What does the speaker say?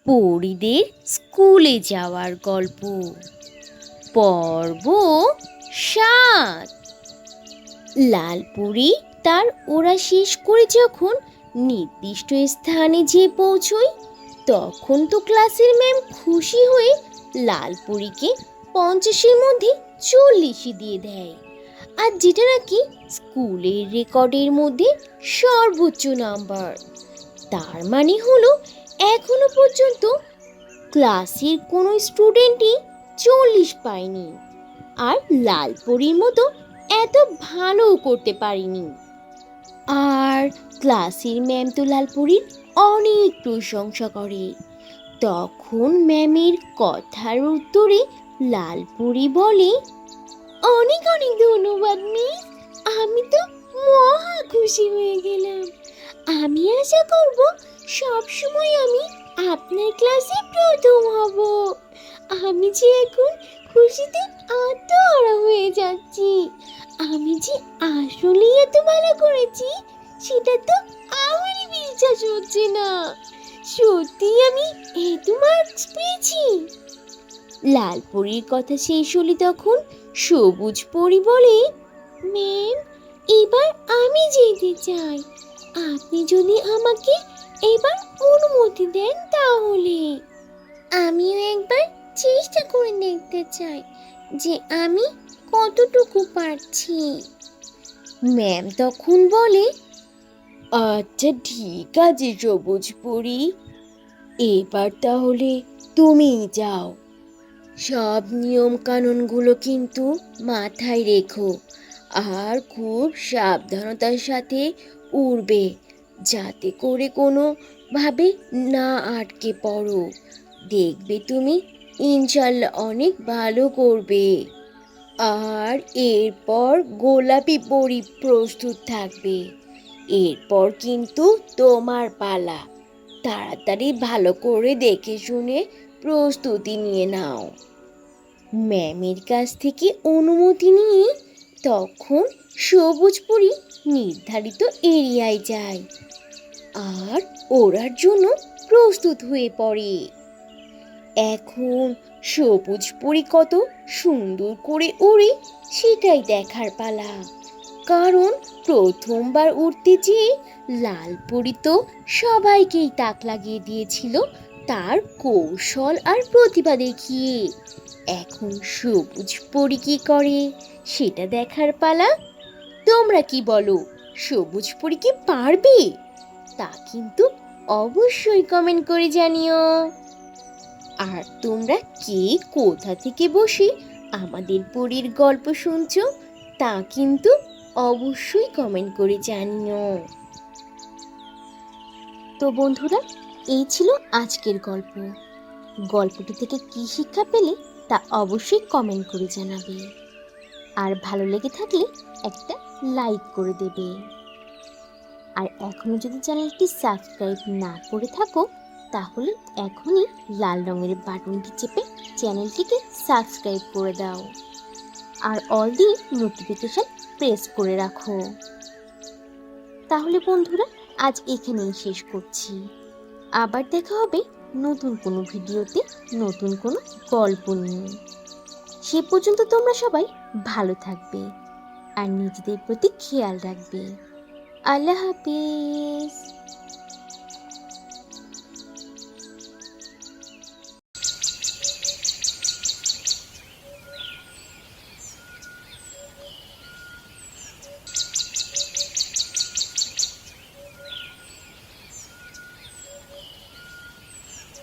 পরীদের স্কুলে যাওয়ার গল্প পর্ব ৭। লালপরি তার ওড়া শেষ করে যখন নির্দিষ্ট স্থানে যেয়ে পৌঁছয়, তখন তো ক্লাসের ম্যাম খুশি হয়ে লালপরীকে ৫০-এর মধ্যে ৪০ দিয়ে দেয়, আর যেটা নাকি স্কুলের রেকর্ডের মধ্যে সর্বোচ্চ নাম্বার। তার মানে হলো এখনো পর্যন্ত ক্লাসের কোনো স্টুডেন্টই ৪০ পায়নি, আর লালপরীর মতো এত ভালোও করতে পারেনি। আর ক্লাসের ম্যাম তো লালপরীর অনেক প্রশংসা করে। তখন ম্যামের কথার উত্তরে লালপরী বলে, অনেক অনেক ধন্যবাদ মিস, আমি তো মহা খুশি হয়ে গেলাম। আমি আশা করব সবসময় আমি আপনার ক্লাসে প্রথম হব। আমি যে এখন খুশিতে আত্মহারা হয়ে যাচ্ছি। আমি যে আসলেই এত ভালো করেছি সেটা তো আমারই বিশ্বাস হচ্ছে না। সত্যি আমি এত মার্কস পেয়েছি। লালপরীর কথা শেষ হলে তখন সবুজ পরী বলে, ম্যাম, এবার আমি যেতে চাই। আপনি যদি আমাকে এবার অনুমতি দেন তাহলে। আমিও একবার চেষ্টা করে দেখতে চাই যে আমি কতটুকু পারছি। ম্যাম তখন বলে, আচ্ছা ঠিক আছে সবুজ পরী, এবার তাহলে তুমি যাও। সব নিয়ম কানুনগুলো কিন্তু মাথায় রেখো, আর খুব সাবধানতার সাথে উড়বে, যাতে করে কোনোভাবে না আটকে পড়ো। দেখবে তুমি ইনশাল্লাহ অনেক ভালো করবে। আর এরপর গোলাপি পরী প্রস্তুত থাকবে। এরপর কিন্তু তোমার পালা। তাড়াতাড়ি ভালো করে দেখে শুনে প্রস্তুতি নিয়ে নাও। ম্যামের কাছ থেকে অনুমতি নিয়ে তখন সবুজ পরী নির্ধারিত এরিয়ায় যায় আর ওড়ার জন্য প্রস্তুত হয়ে পড়ে। এখন সবুজ পরী কত সুন্দর করে ওড়ে সেটাই দেখার পালা। কারণ প্রথমবার উড়তে যেয়ে লালপরী তো সবাইকেই তাক লাগিয়ে দিয়েছিল তার কৌশল আর প্রতিভা দেখিয়ে। এখন সবুজ পরী কি করে সেটা দেখার পালা। তোমরা কি বলো, সবুজ পরী কি পারবে? তা কিন্তু অবশ্যই কমেন্ট করে জানিও। আর তোমরা কে কোথা থেকে বসে আমাদের পরীর গল্প শুনছো তা কিন্তু অবশ্যই কমেন্ট করে জানিও। তো বন্ধুরা, এই ছিল আজকের গল্প। গল্পটি থেকে কি শিক্ষা পেলে তা অবশ্যই কমেন্ট করে জানাবে, আর ভালো লেগে থাকলে একটা লাইক করে দেবে। আর এখনো যদি চ্যানেলটি সাবস্ক্রাইব না করে থাকো তাহলে এখনই লাল রঙের বাটনটি চেপে চ্যানেলটিকে সাবস্ক্রাইব করে দাও, আর অল দিয়ে নোটিফিকেশন প্রেস করে রাখো। তাহলে বন্ধুরা, আজ এখানেই শেষ করছি। আবার দেখা হবে নতুন কোনো ভিডিওতে, নতুন কোনো গল্প নিয়ে। সে পর্যন্ত তোমরা সবাই ভালো থাকবে আর নিজেদের প্রতি খেয়াল রাখবে। আল্লাহ হাফেজ।